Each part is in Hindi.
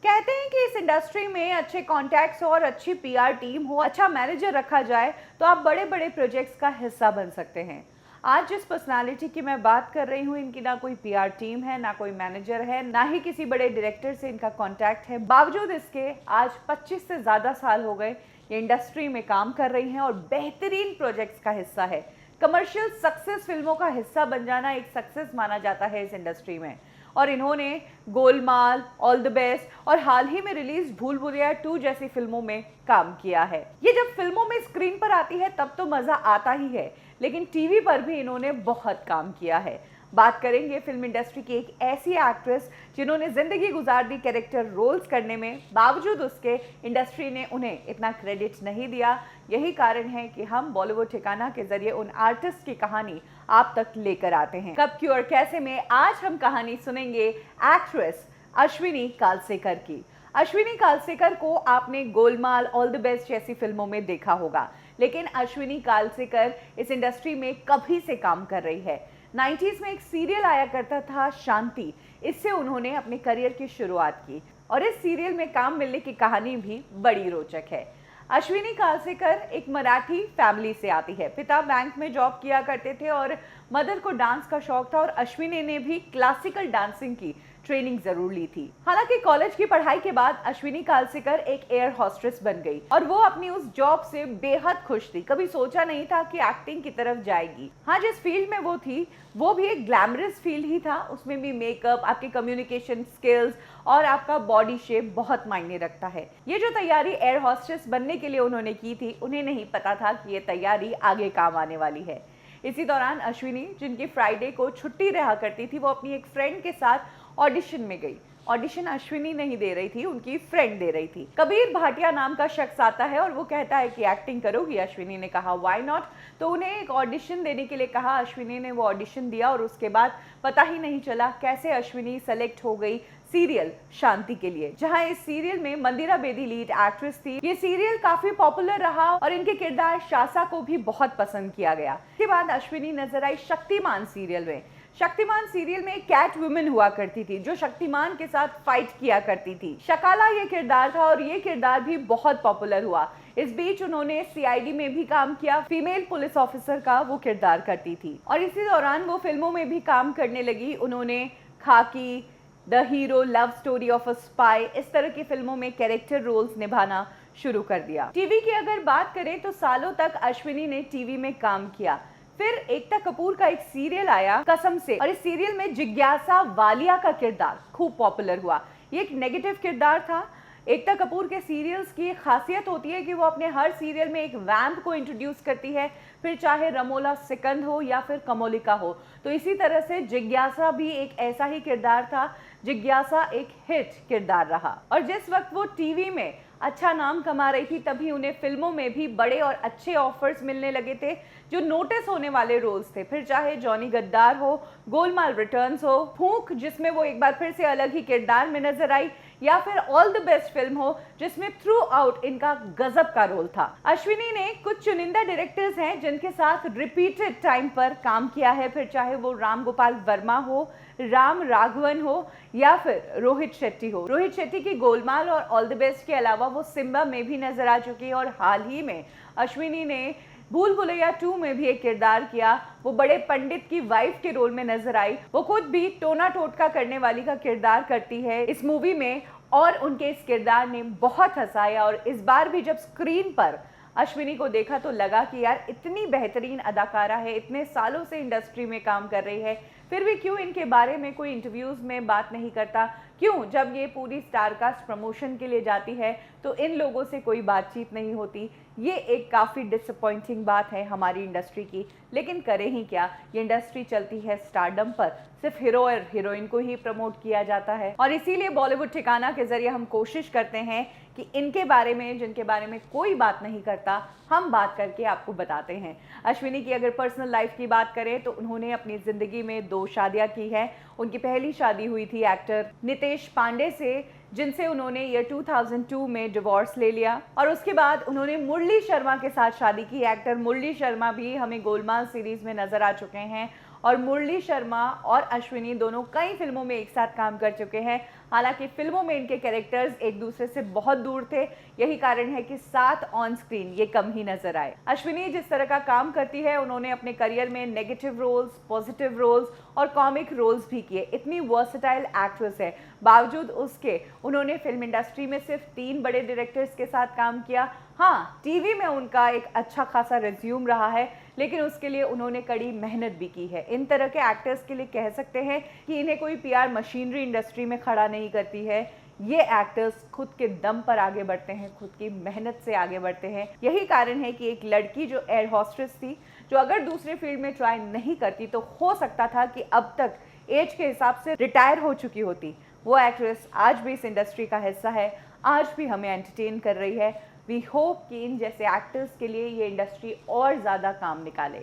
कहते हैं कि इस इंडस्ट्री में अच्छे कॉन्टैक्ट्स और अच्छी पीआर टीम हो, अच्छा मैनेजर रखा जाए तो आप बड़े बड़े प्रोजेक्ट्स का हिस्सा बन सकते हैं। आज जिस पर्सनालिटी की मैं बात कर रही हूँ, इनकी ना कोई पीआर टीम है, ना कोई मैनेजर है, ना ही किसी बड़े डायरेक्टर से इनका कॉन्टैक्ट है। बावजूद इसके आज 25 से ज़्यादा साल हो गए ये इंडस्ट्री में काम कर रही हैं और बेहतरीन प्रोजेक्ट्स का हिस्सा है। कमर्शियल सक्सेस फिल्मों का हिस्सा बन जाना एक सक्सेस माना जाता है इस इंडस्ट्री में। और इन्होंने गोलमाल, ऑल द बेस्ट और हाल ही में रिलीज भूल भुलैया 2 जैसी फिल्मों में काम किया है। ये जब फिल्मों में स्क्रीन पर आती है तब तो मजा आता ही है, लेकिन टीवी पर भी इन्होंने बहुत काम किया है। बात करेंगे फिल्म इंडस्ट्री की एक ऐसी एक्ट्रेस जिन्होंने जिंदगी गुजार दी कैरेक्टर रोल्स करने में, बावजूद उसके इंडस्ट्री ने उन्हें इतना क्रेडिट नहीं दिया। यही कारण है कि हम बॉलीवुड ठिकाना के जरिए उन आर्टिस्ट की कहानी आप तक लेकर आते हैं। कब, क्यों और कैसे में आज हम कहानी सुनेंगे एक्ट्रेस अश्विनी कालसेकर की। अश्विनी कालसेकर को आपने गोलमाल, ऑल द बेस्ट जैसी फिल्मों में देखा होगा, लेकिन अश्विनी कालसेकर इस इंडस्ट्री में कभी से काम कर रही है। 90s में एक सीरियल आया करता था शांति, इससे उन्होंने अपने करियर की शुरुआत की और इस सीरियल में काम मिलने की कहानी भी बड़ी रोचक है। अश्विनी कालसेकर एक मराठी फैमिली से आती है। पिता बैंक में जॉब किया करते थे और मदर को डांस का शौक था और अश्विनी ने भी क्लासिकल डांसिंग की ट्रेनिंग जरूर ली थी। हालांकि कॉलेज की पढ़ाई के बाद अश्विनी कालसेकर एक एयर हॉस्टेस बन गई और वो अपनी उस जॉब से बेहद खुश थी। कभी सोचा नहीं था कि एक्टिंग की तरफ जाएगी। हाँ, जिस फील्ड में वो थी वो भी एक ग्लैमरस फील्ड ही था। उसमें भी मेकअप, आपके कम्युनिकेशन स्किल्स और आपका बॉडी शेप बहुत मायने रखता है। ये जो तैयारी एयर हॉस्टेस बनने के लिए उन्होंने की थी, उन्हें नहीं पता था कि ये तैयारी आगे काम आने वाली है। इसी दौरान अश्विनी, जिनकी फ्राइडे को छुट्टी रहा करती थी, वो अपनी एक फ्रेंड के साथ ऑडिशन में गई। ऑडिशन अश्विनी नहीं दे रही थी, उनकी फ्रेंड दे रही थी। कबीर भाटिया नाम का शख्स आता है और वो कहता है कि एक्टिंग करोगी। अश्विनी ने कहा व्हाई नॉट, तो उन्हें एक ऑडिशन देने के लिए कहा। अश्विनी ने वो ऑडिशन दिया और उसके बाद पता ही नहीं चला कैसे अश्विनी सेलेक्ट हो गई सीरियल शांति के लिए, जहां इस सीरियल में मंदिरा बेदी लीड एक्ट्रेस थी। ये सीरियल काफी पॉपुलर रहा और इनके किरदार शासा को भी बहुत पसंद किया गया। इसके बाद अश्विनी नजर आई शक्तिमान सीरियल में। शक्तिमान सीरियल में एक कैट वुमेन हुआ करती थी जो शक्तिमान के साथ फाइट किया करती थी। शकाला ये किरदार था और ये किरदार भी बहुत पॉपुलर हुआ। इस बीच उन्होंने सीआईडी में भी काम किया, फीमेल पुलिस ऑफिसर का वो किरदार करती थी और इसी दौरान वो फिल्मों में भी काम करने लगी। उन्होंने खाकी, the hero, love story of a spy, इस तरह की फिल्मों में कैरेक्टर रोल्स निभाना शुरू कर दिया। टीवी की अगर बात करें तो सालों तक अश्विनी ने टीवी में काम किया। फिर एकता कपूर का एक सीरियल आया कसम से, और इस सीरियल में जिज्ञासा वालिया का किरदार खूब पॉपुलर हुआ। ये एक नेगेटिव किरदार था। एकता कपूर के सीरियल्स की खासियत होती है कि वो अपने हर सीरियल में एक वैम्प को इंट्रोड्यूस करती है, फिर चाहे रमोला सिकंद हो या फिर कमोलिका हो। तो इसी तरह से जिज्ञासा भी एक ऐसा ही किरदार था। जिज्ञासा एक हिट किरदार रहा और जिस वक्त वो टीवी में अच्छा नाम कमा रही थी, तभी उन्हें फिल्मों में भी बड़े और अच्छे ऑफर्स मिलने लगे थे जो नोटिस होने वाले रोल्स थे। फिर चाहे जॉनी गद्दार हो, गोलमाल रिटर्न्स हो, फूंक जिसमें वो एक बार फिर से अलग ही किरदार में नजर आई, या फिर ऑल द बेस्ट फिल्म हो जिसमें थ्रू आउट इनका गजब का रोल था। अश्विनी ने कुछ चुनिंदा डायरेक्टर्स हैं जिनके साथ रिपीटेड टाइम पर काम किया है। फिर चाहे वो राम गोपाल वर्मा हो, राम राघवन हो या फिर रोहित शेट्टी हो। रोहित शेट्टी की गोलमाल और ऑल द बेस्ट के अलावा वो सिम्बा में भी नजर आ चुकी है और हाल ही में अश्विनी ने भूल भुलैया 2 में भी एक किरदार किया। वो बड़े पंडित की वाइफ के रोल में नजर आई। वो खुद भी टोना टोटका करने वाली का किरदार करती है इस मूवी में और उनके इस किरदार ने बहुत हंसाया। और इस बार भी जब स्क्रीन पर अश्विनी को देखा तो लगा कि यार इतनी बेहतरीन अदाकारा है, इतने सालों से इंडस्ट्री में काम कर रही है, फिर भी क्यों इनके बारे में कोई इंटरव्यूज में बात नहीं करता। क्यों जब ये पूरी स्टारकास्ट प्रमोशन के लिए जाती है तो इन लोगों से कोई बातचीत नहीं होती। ये एक काफ़ी डिसअपॉइंटिंग बात है हमारी इंडस्ट्री की, लेकिन करें ही क्या, ये इंडस्ट्री चलती है स्टारडम पर। सिर्फ हीरो और हीरोइन को ही प्रमोट किया जाता है और इसीलिए बॉलीवुड ठिकाना के जरिए हम कोशिश करते हैं कि इनके बारे में, जिनके बारे में कोई बात नहीं करता, हम बात करके आपको बताते हैं। अश्विनी की अगर पर्सनल लाइफ की बात करें तो उन्होंने अपनी ज़िंदगी में 2 शादियां की हैं। उनकी पहली शादी हुई थी एक्टर नितेश पांडे से, जिनसे उन्होंने ईयर 2002 में डिवोर्स ले लिया और उसके बाद उन्होंने मुरली शर्मा के साथ शादी की। एक्टर मुरली शर्मा भी हमें गोलमाल सीरीज में नजर आ चुके हैं और मुरली शर्मा और अश्विनी दोनों कई फिल्मों में एक साथ काम कर चुके हैं। हालांकि फिल्मों में इनके कैरेक्टर्स एक दूसरे से बहुत दूर थे, यही कारण है कि साथ ऑन स्क्रीन ये कम ही नजर आए। अश्विनी जिस तरह का काम करती है, उन्होंने अपने करियर में नेगेटिव रोल्स, पॉजिटिव रोल्स और कॉमिक रोल्स भी किए। इतनी वर्सेटाइल एक्ट्रेस है, बावजूद उसके उन्होंने फिल्म इंडस्ट्री में सिर्फ 3 बड़े डायरेक्टर्स के साथ काम किया। हाँ, टीवी में उनका एक अच्छा खासा रिज्यूम रहा है, लेकिन उसके लिए उन्होंने कड़ी मेहनत भी की है। इन तरह के एक्टर्स के लिए कह सकते हैं कि इन्हें कोई पीआर मशीनरी इंडस्ट्री में खड़ा नहीं करती है। ये एक्टर्स खुद के दम पर आगे बढ़ते हैं, खुद की मेहनत से आगे बढ़ते हैं। यही कारण है कि एक लड़की जो एयर हॉस्टेस थी, जो अगर दूसरे फील्ड में ट्राई नहीं करती तो हो सकता था कि अब तक एज के हिसाब से रिटायर हो चुकी होती, वो एक्ट्रेस आज भी इस इंडस्ट्री का हिस्सा है, आज भी हमें एंटरटेन कर रही है। वी होप कि इन जैसे एक्टर्स के लिए ये इंडस्ट्री और ज़्यादा काम निकाले।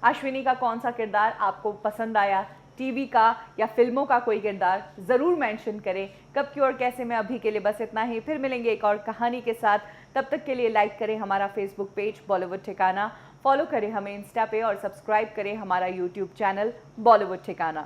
अश्विनी का कौन सा किरदार आपको पसंद आया, टीवी का या फिल्मों का कोई किरदार, ज़रूर मेंशन करें। कब क्यों और कैसे में अभी के लिए बस इतना ही, फिर मिलेंगे एक और कहानी के साथ। तब तक के लिए लाइक करें हमारा फेसबुक पेज बॉलीवुड ठिकाना, फॉलो करें हमें इंस्टा पे और सब्सक्राइब करें हमारा यूट्यूब चैनल बॉलीवुड ठिकाना।